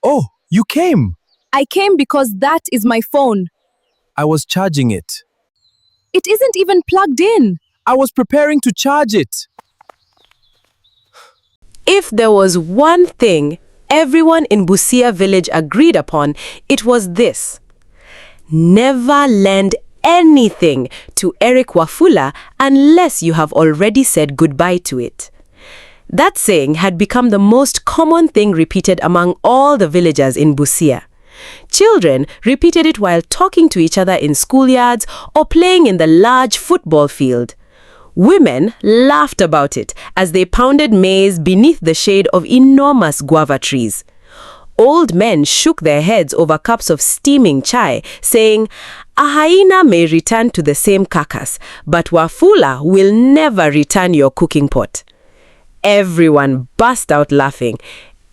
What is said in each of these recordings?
Oh, you came! I came because that is my phone. I was charging it. It isn't even plugged in. I was preparing to charge it. If there was one thing everyone in Busousia village agreed upon, it was this: never lend anything to Eric Wafula unless you have already said goodbye to it. That saying had become the most common thing repeated among all the villagers in Busousia. Children repeated it while talking to each other in schoolyards or playing in the large football field. Women laughed about it as they pounded maize beneath the shade of enormous guava trees. Old men shook their heads over cups of steaming chai, saying, "A hyena may return to the same carcass, but Wafula will never return your cooking pot." Everyone burst out laughing,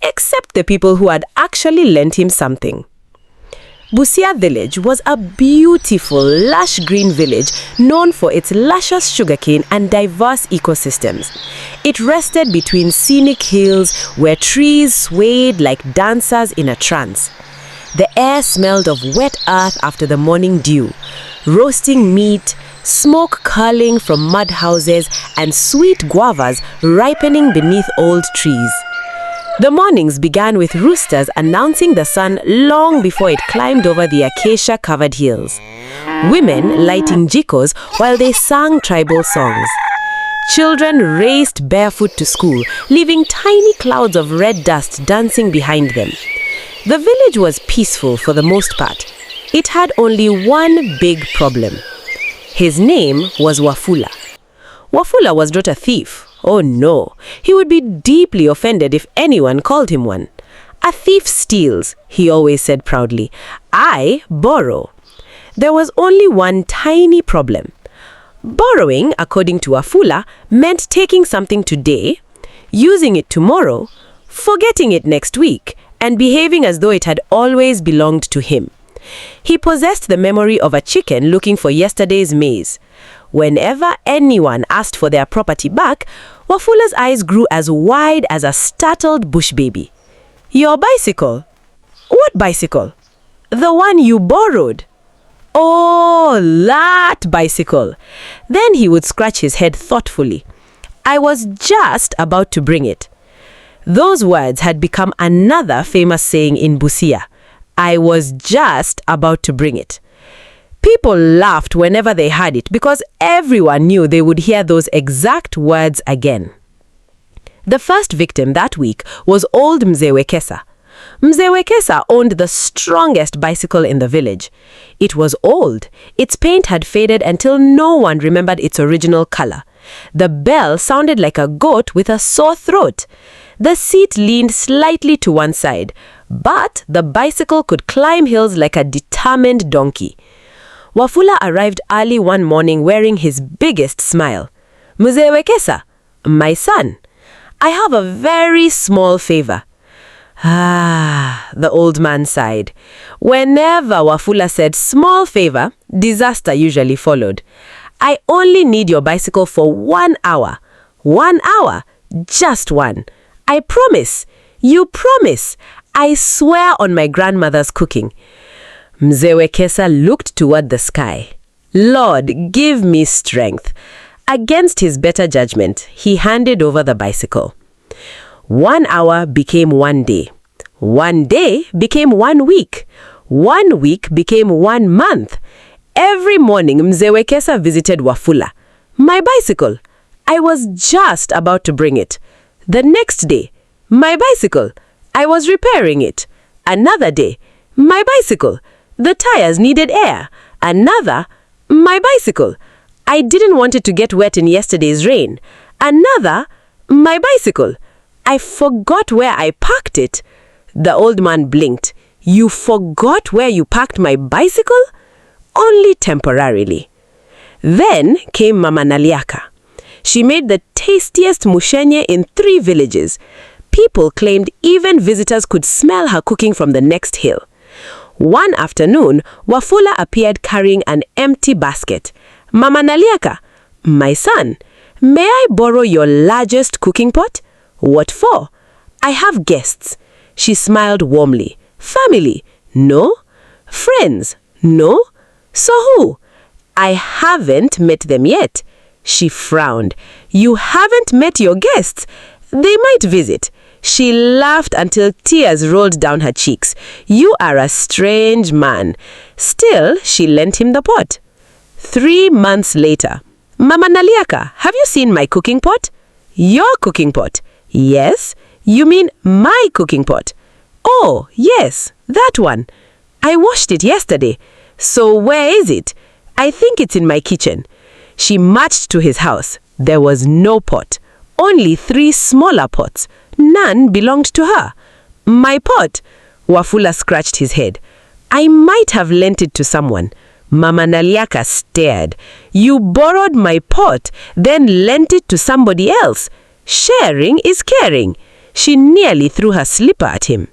except the people who had actually lent him something. Busousia village was a beautiful, lush green village known for its luscious sugarcane and diverse ecosystems. It rested between scenic hills where trees swayed like dancers in a trance. The air smelled of wet earth after the morning dew, roasting meat, smoke curling from mud houses, and sweet guavas ripening beneath old trees. The mornings began with roosters announcing the sun long before it climbed over the acacia-covered hills. Women lighting jikos while they sang tribal songs. Children raced barefoot to school, leaving tiny clouds of red dust dancing behind them. The village was peaceful for the most part. It had only one big problem. His name was Wafula. Wafula was not a thief. Oh no, he would be deeply offended if anyone called him one. "A thief steals," he always said proudly. "I borrow." There was only one tiny problem. Borrowing, according to Wafula, meant taking something today, using it tomorrow, forgetting it next week, and behaving as though it had always belonged to him. He possessed the memory of a chicken looking for yesterday's maize. Whenever anyone asked for their property back, Wafula's eyes grew as wide as a startled bush baby. "Your bicycle?" "What bicycle?" "The one you borrowed." "Oh, that bicycle." Then he would scratch his head thoughtfully. "I was just about to bring it." Those words had become another famous saying in Busousia. "I was just about to bring it." People laughed whenever they heard it because everyone knew they would hear those exact words again. The first victim that week was old Mzee Wekesa. Mzee Wekesa owned the strongest bicycle in the village. It was old. Its paint had faded until no one remembered its original color. The bell sounded like a goat with a sore throat. The seat leaned slightly to one side, but the bicycle could climb hills like a determined donkey. Wafula arrived early one morning wearing his biggest smile. "Mzee Wekesa, my son, I have a very small favor." "Ah," the old man sighed. Whenever Wafula said small favor, disaster usually followed. "I only need your bicycle for 1 hour. 1 hour, just one. I promise. You promise. I swear on my grandmother's cooking." Mzee Wekesa looked toward the sky. "Lord, give me strength." Against his better judgment, he handed over the bicycle. 1 hour became 1 day. 1 day became 1 week. 1 week became 1 month. Every morning, Mzee Wekesa visited Wafula. "My bicycle. I was just about to bring it." The next day, "My bicycle. I was repairing it." Another day, "My bicycle. The tires needed air." Another, "My bicycle. I didn't want it to get wet in yesterday's rain." Another, "My bicycle. I forgot where I parked it." The old man blinked. "You forgot where you parked my bicycle?" "Only temporarily." Then came Mama Naliaka. She made the tastiest mushenye in 3 villages. People claimed even visitors could smell her cooking from the next hill. One afternoon, Wafula appeared carrying an empty basket. "Mama Naliaka, my son, may I borrow your largest cooking pot?" "What for?" "I have guests." She smiled warmly. Family? No. Friends? No. So who? I haven't met them yet. She frowned. You haven't met your guests? They might visit. She laughed until tears rolled down her cheeks. You are a strange man. Still, she lent him the pot. 3 months later. Mama Naliaka, have you seen my cooking pot? Your cooking pot? Yes. You mean my cooking pot? Oh, yes, that one. I washed it yesterday. So where is it? I think it's in my kitchen. She marched to his house. There was no pot. Only 3 smaller pots. None belonged to her. My pot? Wafula scratched his head. I might have lent it to someone. Mama Naliaka stared. You borrowed my pot, then lent it to somebody else. Sharing is caring. She nearly threw her slipper at him.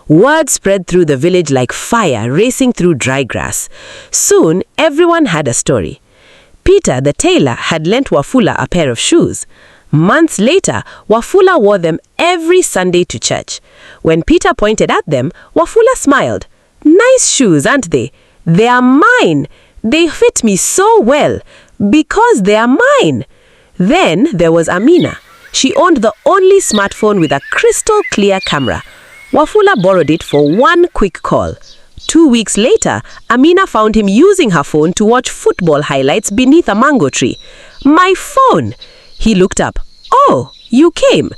Word spread through the village like fire racing through dry grass. Soon, everyone had a story. Peter, the tailor, had lent Wafula a pair of shoes. Months later, Wafula wore them every Sunday to church. When Peter pointed at them, Wafula smiled. Nice shoes, aren't they? They are mine. They fit me so well. Because they are mine. Then there was Amina. She owned the only smartphone with a crystal clear camera. Wafula borrowed it for one quick call. 2 weeks later, Amina found him using her phone to watch football highlights beneath a mango tree. My phone! He looked up. Oh, you came.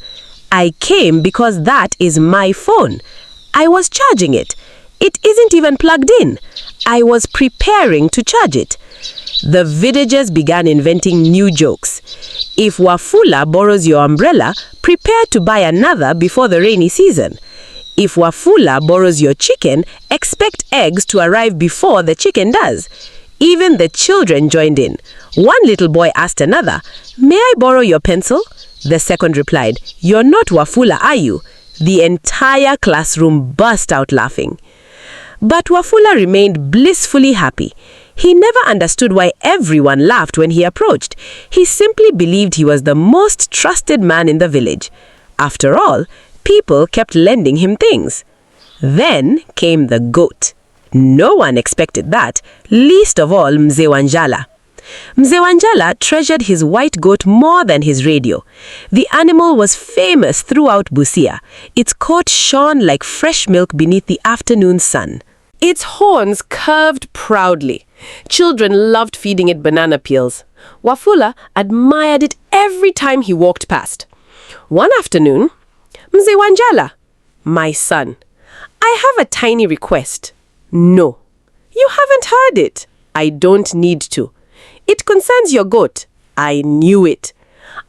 I came because that is my phone. I was charging it. It isn't even plugged in. I was preparing to charge it. The villagers began inventing new jokes. If Wafula borrows your umbrella, prepare to buy another before the rainy season. If Wafula borrows your chicken, expect eggs to arrive before the chicken does. Even the children joined in. One little boy asked another, May I borrow your pencil? The second replied, You're not Wafula, are you? The entire classroom burst out laughing. But Wafula remained blissfully happy. He never understood why everyone laughed when he approached. He simply believed he was the most trusted man in the village. After all, people kept lending him things. Then came the goat. No one expected that, least of all Mzee Wanjala. Mzee Wanjala treasured his white goat more than his radio. The animal was famous throughout Busia. Its coat shone like fresh milk beneath the afternoon sun. Its horns curved proudly. Children loved feeding it banana peels. Wafula admired it every time he walked past. One afternoon, Mzee Wanjala, my son, I have a tiny request. No. You haven't heard it. I don't need to. It concerns your goat. I knew it.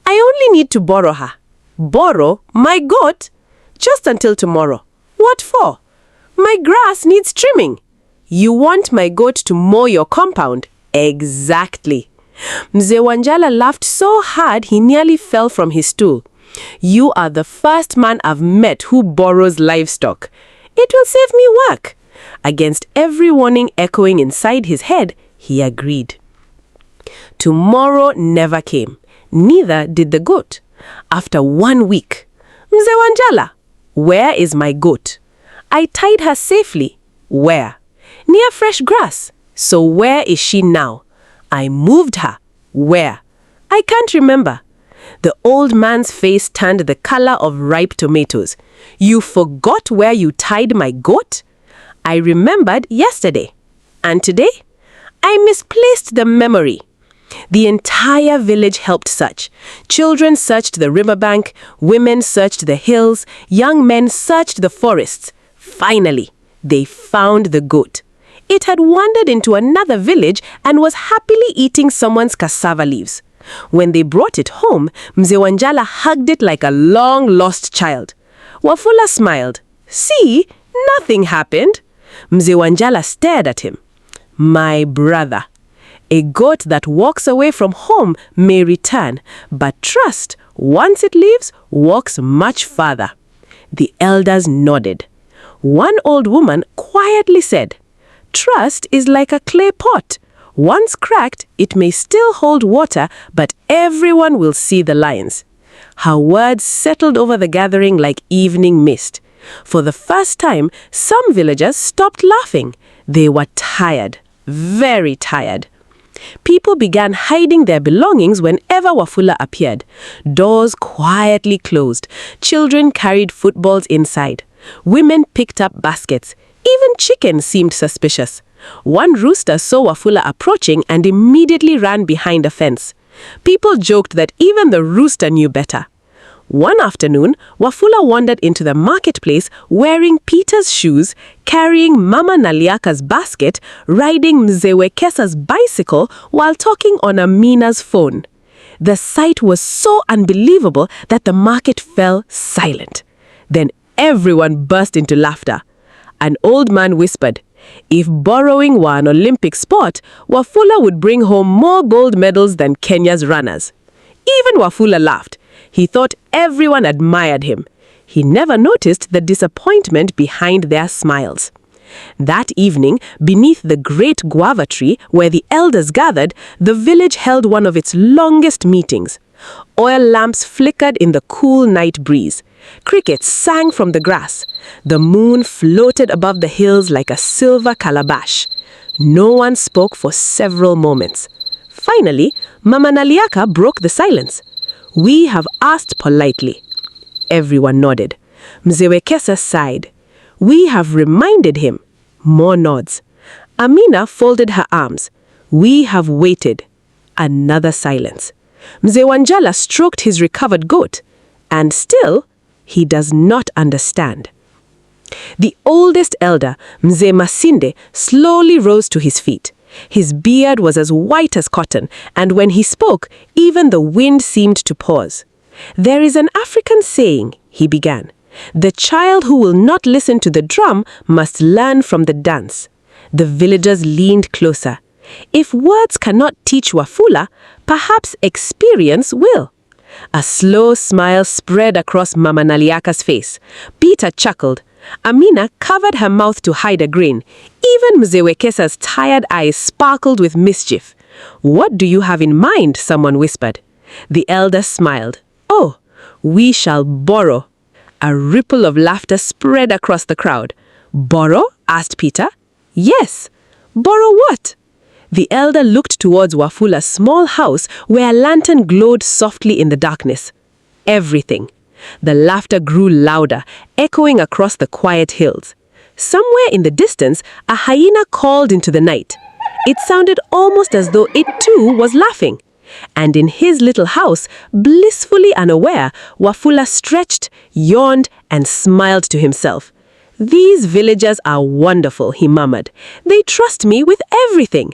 I only need to borrow her. Borrow my goat? Just until tomorrow. What for? My grass needs trimming. You want my goat to mow your compound? Exactly. Mzee Wanjala laughed so hard he nearly fell from his stool. You are the first man I've met who borrows livestock. It will save me work. Against every warning echoing inside his head, he agreed. Tomorrow never came. Neither did the goat. After 1 week, Mzee Wanjala, where is my goat? I tied her safely. Where? Near fresh grass. So where is she now? I moved her. Where? I can't remember. The old man's face turned the color of ripe tomatoes. You forgot where you tied my goat? I remembered yesterday. And today? I misplaced the memory. The entire village helped search. Children searched the riverbank, women searched the hills, young men searched the forests. Finally, they found the goat. It had wandered into another village and was happily eating someone's cassava leaves. When they brought it home, Mzee Wanjala hugged it like a long-lost child. Wafula smiled. See, nothing happened. Mzee Wanjala stared at him. My brother, a goat that walks away from home may return, but trust, once it leaves, walks much farther. The elders nodded. One old woman quietly said, Trust is like a clay pot. Once cracked, it may still hold water, but everyone will see the lines. Her words settled over the gathering like evening mist. For the first time, some villagers stopped laughing. They were tired, very tired. People began hiding their belongings whenever Wafula appeared. Doors quietly closed. Children carried footballs inside. Women picked up baskets. Even chickens seemed suspicious. One rooster saw Wafula approaching and immediately ran behind a fence. People joked that even the rooster knew better. One afternoon, Wafula wandered into the marketplace wearing Peter's shoes, carrying Mama Naliaka's basket, riding Mzee Wekesa's bicycle while talking on Amina's phone. The sight was so unbelievable that the market fell silent. Then everyone burst into laughter. An old man whispered, "If borrowing were an Olympic sport, Wafula would bring home more gold medals than Kenya's runners." Even Wafula laughed. He thought everyone admired him. He never noticed the disappointment behind their smiles. That evening, beneath the great guava tree where the elders gathered, the village held one of its longest meetings. Oil lamps flickered in the cool night breeze. Crickets sang from the grass. The moon floated above the hills like a silver calabash. No one spoke for several moments. Finally, Mama Naliaka broke the silence. "We have asked politely." Everyone nodded. Mzee Wekesa sighed. "We have reminded him." More nods. Amina folded her arms. "We have waited." Another silence. Mzee Wanjala stroked his recovered goat. And still, he does not understand. The oldest elder, Mzee Masinde, slowly rose to his feet. His beard was as white as cotton, and when he spoke, even the wind seemed to pause. "There is an African saying," he began. "The child who will not listen to the drum must learn from the dance." The villagers leaned closer. "If words cannot teach Wafula, perhaps experience will." A slow smile spread across Mama Naliaka's face. Peter chuckled. Amina covered her mouth to hide a grin. Even Mzee Wekesa's tired eyes sparkled with mischief. "What do you have in mind?" someone whispered. The elder smiled. "Oh, we shall borrow." A ripple of laughter spread across the crowd. "Borrow?" asked Peter. "Yes." "Borrow what?" The elder looked towards Wafula's small house where a lantern glowed softly in the darkness. "Everything." The laughter grew louder, echoing across the quiet hills. Somewhere in the distance, a hyena called into the night. It sounded almost as though it too was laughing. And in his little house, blissfully unaware, Wafula stretched, yawned, and smiled to himself. "These villagers are wonderful," he murmured. "They trust me with everything."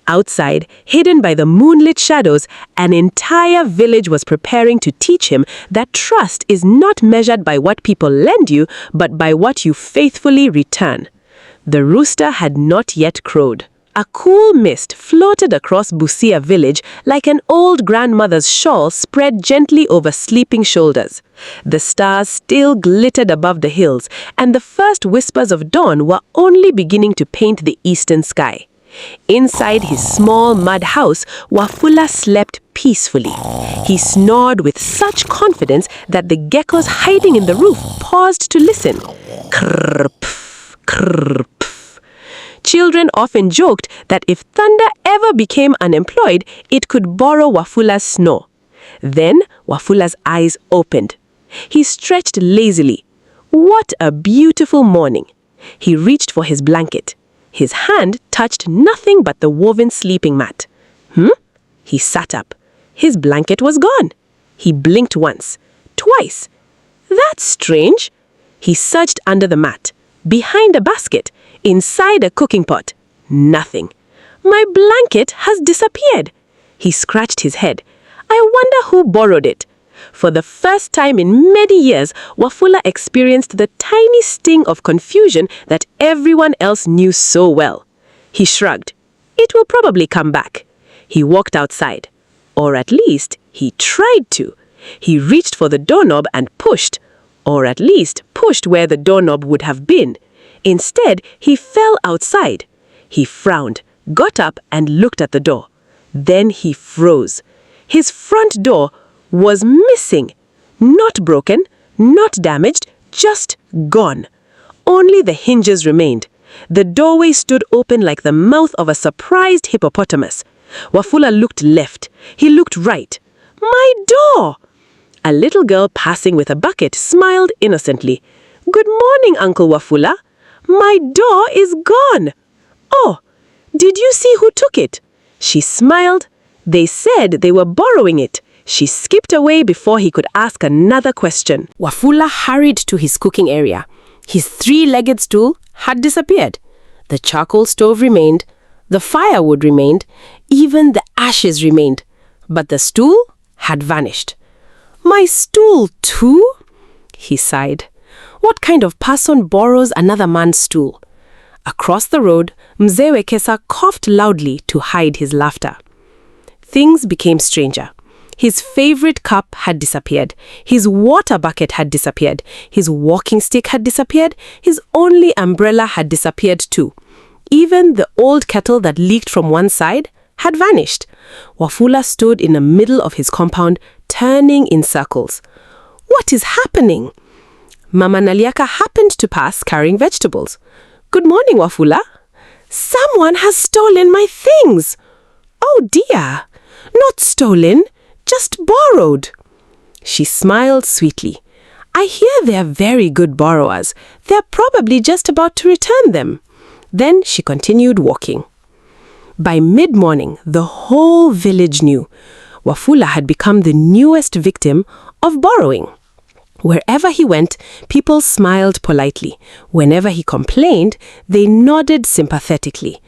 Outside, hidden by the moonlit shadows, an entire village was preparing to teach him that trust is not measured by what people lend you, but by what you faithfully return. The rooster had not yet crowed. A cool mist floated across Busousia village like an old grandmother's shawl spread gently over sleeping shoulders. The stars still glittered above the hills, and the first whispers of dawn were only beginning to paint the eastern sky. Inside his small mud house, Wafula slept peacefully. He snored with such confidence that the geckos hiding in the roof paused to listen. Krrr-pff, krrr-pff. Children often joked that if thunder ever became unemployed, it could borrow Wafula's snore. Then Wafula's eyes opened. He stretched lazily. What a beautiful morning! He reached for his blanket. His hand touched nothing but the woven sleeping mat. He sat up. His blanket was gone. He blinked once, twice. That's strange. He searched under the mat, behind a basket, inside a cooking pot. Nothing. My blanket has disappeared. He scratched his head. I wonder who borrowed it. For the first time in many years, Wafula experienced the tiny sting of confusion that everyone else knew so well. He shrugged. It will probably come back. He walked outside. Or at least, he tried to. He reached for the doorknob and pushed. Or at least, pushed where the doorknob would have been. Instead, he fell outside. He frowned, got up and looked at the door. Then he froze. His front door was missing. Not broken, not damaged, just gone. Only the hinges remained. The doorway stood open like the mouth of a surprised hippopotamus. Wafula looked left. He looked right. My door! A little girl passing with a bucket smiled innocently. Good morning, Uncle Wafula. My door is gone. Oh, did you see who took it? She smiled. They said they were borrowing it. She skipped away before he could ask another question. Wafula hurried to his cooking area. His three-legged stool had disappeared. The charcoal stove remained. The firewood remained. Even the ashes remained. But the stool had vanished. My stool too? He sighed. What kind of person borrows another man's stool? Across the road, Mzee Wekesa coughed loudly to hide his laughter. Things became stranger. His favorite cup had disappeared. His water bucket had disappeared. His walking stick had disappeared. His only umbrella had disappeared too. Even the old kettle that leaked from one side had vanished. Wafula stood in the middle of his compound, turning in circles. What is happening? Mama Naliaka happened to pass carrying vegetables. Good morning, Wafula. Someone has stolen my things. Oh dear. Not stolen, just borrowed. She smiled sweetly. I hear they're very good borrowers. They're probably just about to return them. Then she continued walking. By mid-morning, the whole village knew Wafula had become the newest victim of borrowing. Wherever he went, people smiled politely. Whenever he complained, they nodded sympathetically.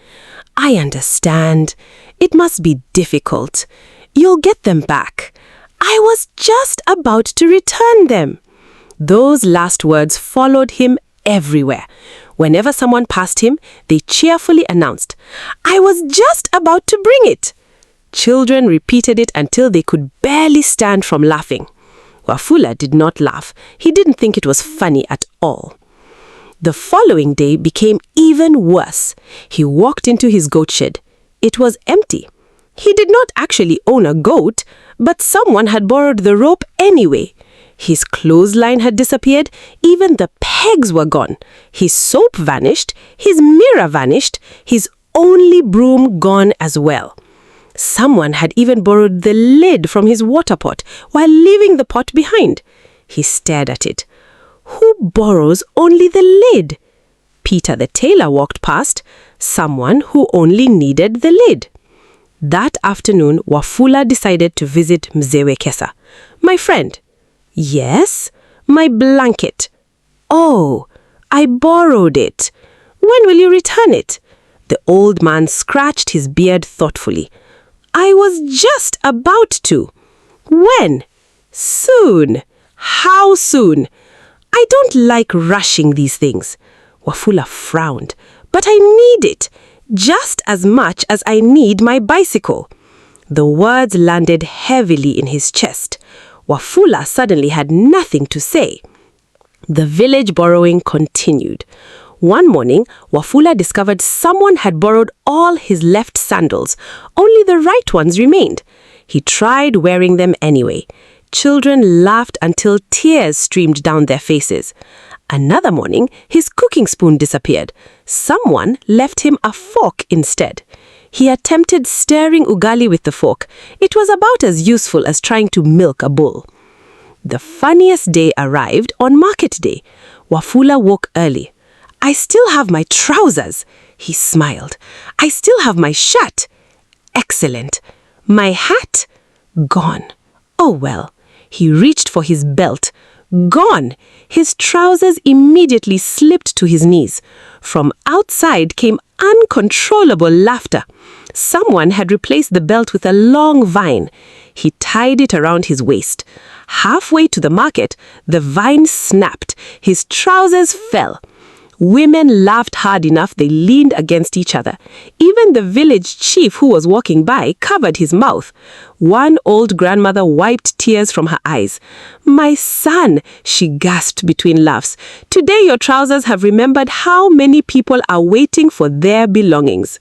I understand. It must be difficult. You'll get them back. I was just about to return them. Those last words followed him everywhere. Whenever someone passed him, they cheerfully announced, I was just about to bring it. Children repeated it until they could barely stand from laughing. Wafula did not laugh. He didn't think it was funny at all. The following day became even worse. He walked into his goat shed. It was empty. He did not actually own a goat, but someone had borrowed the rope anyway. His clothesline had disappeared. Even the pegs were gone. His soap vanished. His mirror vanished. His only broom gone as well. Someone had even borrowed the lid from his water pot while leaving the pot behind. He stared at it. Who borrows only the lid? Peter the tailor walked past. Someone who only needed the lid. That afternoon, Wafula decided to visit Mzee Wekesa. My friend. Yes, my blanket. Oh, I borrowed it. When will you return it? The old man scratched his beard thoughtfully. I was just about to. When? Soon. How soon? I don't like rushing these things. Wafula frowned. But I need it, just as much as I need my bicycle. The words landed heavily in his chest. Wafula suddenly had nothing to say. The village borrowing continued. One morning, Wafula discovered someone had borrowed all his left sandals. Only the right ones remained. He tried wearing them anyway. Children laughed until tears streamed down their faces. Another morning, his cooking spoon disappeared. Someone left him a fork instead. He attempted stirring ugali with the fork. It was about as useful as trying to milk a bull. The funniest day arrived on market day. Wafula woke early. I still have my trousers, he smiled. I still have my shirt. Excellent. My hat? Gone. Oh well. He reached for his belt. Gone. His trousers immediately slipped to his knees. From outside came uncontrollable laughter. Someone had replaced the belt with a long vine. He tied it around his waist. Halfway to the market, the vine snapped. His trousers fell. Women laughed hard enough they leaned against each other. Even the village chief who was walking by covered his mouth. One old grandmother wiped tears from her eyes. My son, she gasped between laughs. Today your trousers have remembered how many people are waiting for their belongings.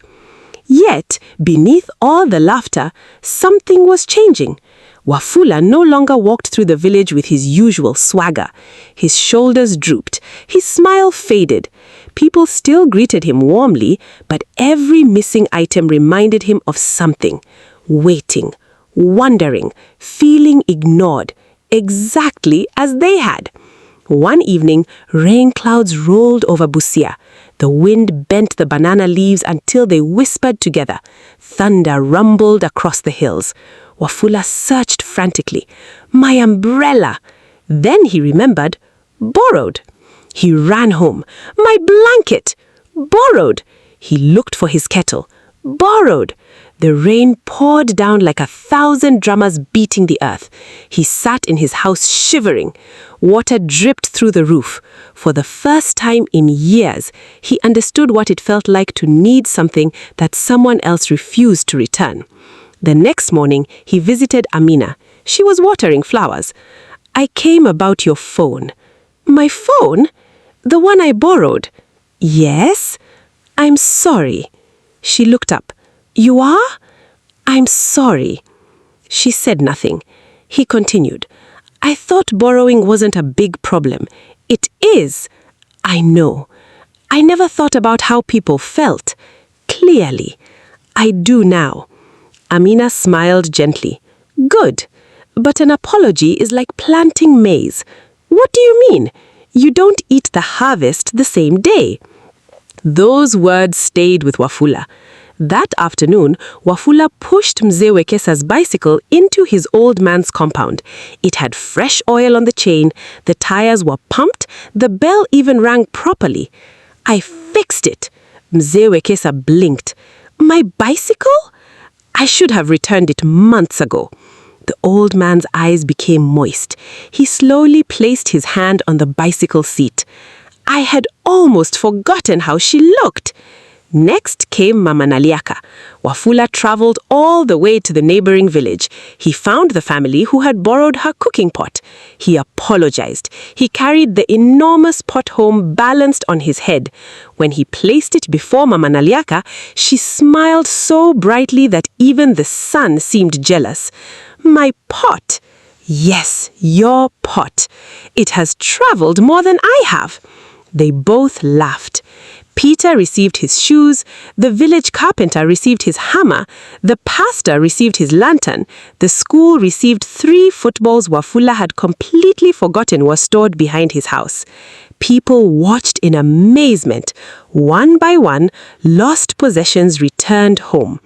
Yet, beneath all the laughter, something was changing. Wafula no longer walked through the village with his usual swagger. His shoulders drooped. His smile faded. People still greeted him warmly, but every missing item reminded him of something. Waiting, wondering, feeling ignored, exactly as they had. One evening, rain clouds rolled over Busousia. The wind bent the banana leaves until they whispered together. Thunder rumbled across the hills. Wafula searched frantically. My umbrella! Then he remembered. Borrowed. He ran home. My blanket! Borrowed. He looked for his kettle. Borrowed. The rain poured down like 1,000 drummers beating the earth. He sat in his house shivering. Water dripped through the roof. For the first time in years, he understood what it felt like to need something that someone else refused to return. The next morning, he visited Amina. She was watering flowers. I came about your phone. My phone? The one I borrowed. Yes? I'm sorry. She looked up. You are? I'm sorry. She said nothing. He continued. I thought borrowing wasn't a big problem. It is. I know. I never thought about how people felt. Clearly. I do now. Amina smiled gently. Good. But an apology is like planting maize. What do you mean? You don't eat the harvest the same day. Those words stayed with Wafula. That afternoon, Wafula pushed Mzee Wekesa's bicycle into his old man's compound. It had fresh oil on the chain, the tires were pumped, the bell even rang properly. I fixed it. Mzee Wekesa blinked. My bicycle? I should have returned it months ago. The old man's eyes became moist. He slowly placed his hand on the bicycle seat. I had almost forgotten how she looked. Next came Mama Naliaka. Wafula traveled all the way to the neighboring village. He found the family who had borrowed her cooking pot. He apologized. He carried the enormous pot home balanced on his head. When he placed it before Mama Naliaka, she smiled so brightly that even the sun seemed jealous. My pot. Yes, your pot. It has traveled more than I have. They both laughed. Peter received his shoes, the village carpenter received his hammer, the pastor received his lantern, the school received 3 footballs Wafula had completely forgotten were stored behind his house. People watched in amazement. One by one, lost possessions returned home.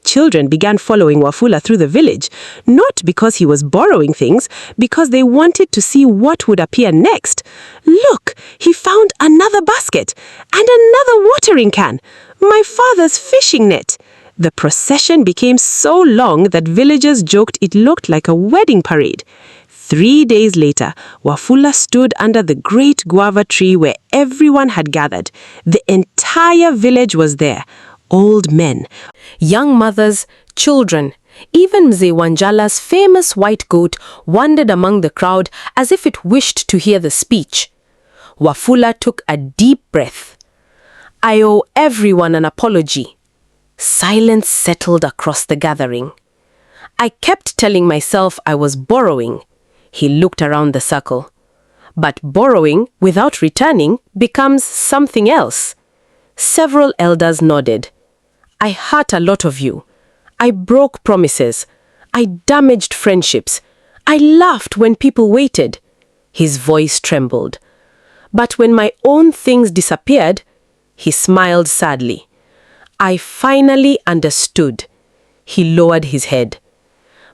Children began following Wafula through the village, not because he was borrowing things, because they wanted to see what would appear next. Look, he found another basket and another watering can. My father's fishing net. The procession became so long that villagers joked it looked like a wedding parade. 3 days later, Wafula stood under the great guava tree where everyone had gathered. The entire village was there. Old men, young mothers, children. Even Mzee Wanjala's famous white goat wandered among the crowd as if it wished to hear the speech. Wafula took a deep breath. I owe everyone an apology. Silence settled across the gathering. I kept telling myself I was borrowing. He looked around the circle. But borrowing without returning becomes something else. Several elders nodded. I hurt a lot of you. I broke promises. I damaged friendships. I laughed when people waited. His voice trembled. But when my own things disappeared, he smiled sadly. I finally understood. He lowered his head.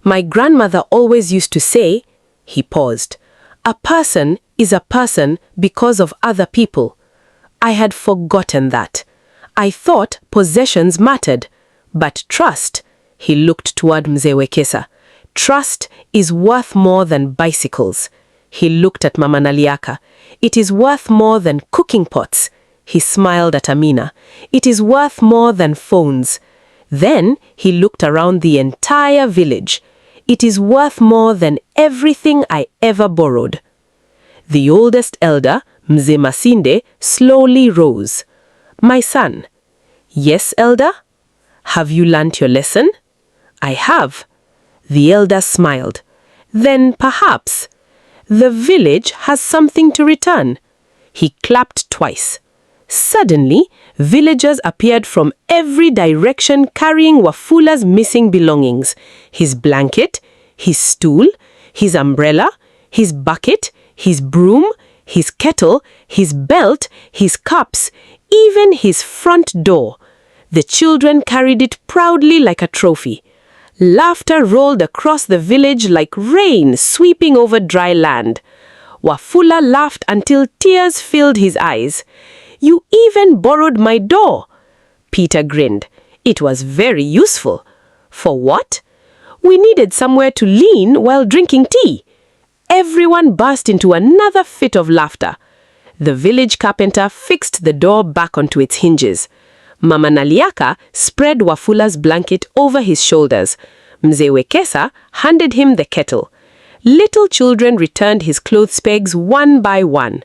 My grandmother always used to say, he paused, a person is a person because of other people. I had forgotten that. I thought possessions mattered, but trust, he looked toward Mzee Wekesa. Trust is worth more than bicycles. He looked at Mama Naliaka. It is worth more than cooking pots. He smiled at Amina. It is worth more than phones. Then he looked around the entire village. It is worth more than everything I ever borrowed. The oldest elder, Mzee Masinde, slowly rose. My son. Yes, elder? Have you learnt your lesson? I have. The elder smiled. then perhaps the village has something to return. He clapped twice. Suddenly, villagers appeared from every direction carrying Wafula's missing belongings. His blanket, his stool, his umbrella, his bucket, his broom, his kettle, his belt, his cups, even his front door. The children carried it proudly like a trophy. Laughter rolled across the village like rain sweeping over dry land. Wafula laughed until tears filled his eyes. "You even borrowed my door." Peter grinned. "It was very useful." "For what?" "We needed somewhere to lean while drinking tea." Everyone burst into another fit of laughter. The village carpenter fixed the door back onto its hinges. Mama Naliaka spread Wafula's blanket over his shoulders. Mzee Wekesa handed him the kettle. Little children returned his clothes pegs one by one.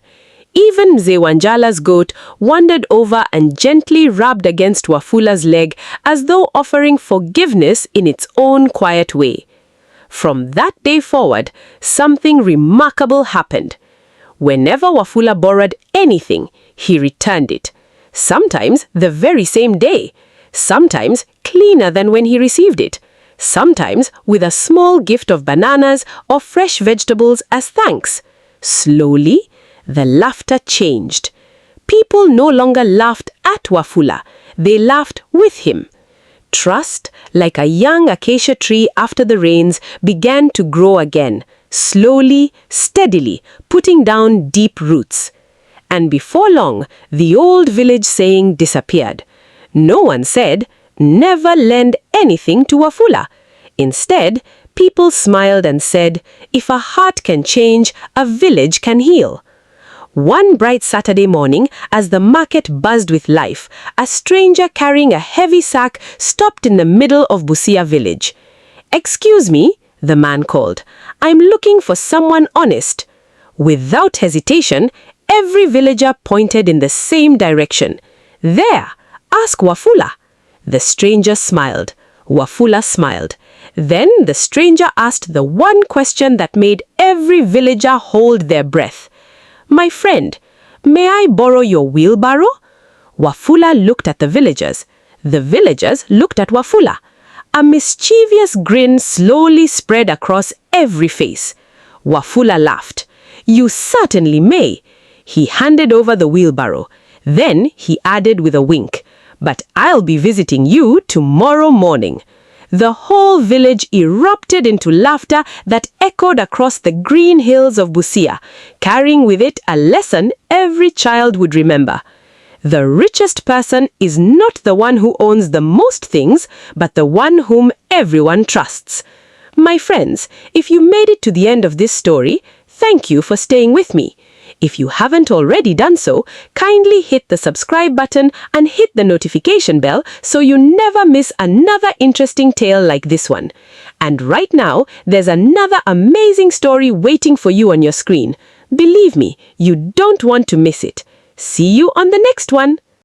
Even Mzee Wanjala's goat wandered over and gently rubbed against Wafula's leg as though offering forgiveness in its own quiet way. From that day forward, something remarkable happened. Whenever Wafula borrowed anything, he returned it. Sometimes the very same day. Sometimes cleaner than when he received it. Sometimes with a small gift of bananas or fresh vegetables as thanks. Slowly, the laughter changed. People no longer laughed at Wafula. They laughed with him. Trust, like a young acacia tree after the rains, began to grow again, slowly, steadily, putting down deep roots. And before long, the old village saying disappeared. No one said, "Never lend anything to Wafula." Instead, people smiled and said, "If a heart can change, a village can heal." One bright Saturday morning, as the market buzzed with life, a stranger carrying a heavy sack stopped in the middle of Busousia village. "Excuse me," the man called. "I'm looking for someone honest." Without hesitation, every villager pointed in the same direction. "There, ask Wafula." The stranger smiled. Wafula smiled. Then the stranger asked the one question that made every villager hold their breath. "My friend, may I borrow your wheelbarrow?" Wafula looked at the villagers. The villagers looked at Wafula. A mischievous grin slowly spread across every face. Wafula laughed. "You certainly may." He handed over the wheelbarrow. Then he added with a wink, "But I'll be visiting you tomorrow morning." The whole village erupted into laughter that echoed across the green hills of Busousia, carrying with it a lesson every child would remember. The richest person is not the one who owns the most things, but the one whom everyone trusts. My friends, if you made it to the end of this story, thank you for staying with me. If you haven't already done so, kindly hit the subscribe button and hit the notification bell so you never miss another interesting tale like this one. And right now, there's another amazing story waiting for you on your screen. Believe me, you don't want to miss it. See you on the next one.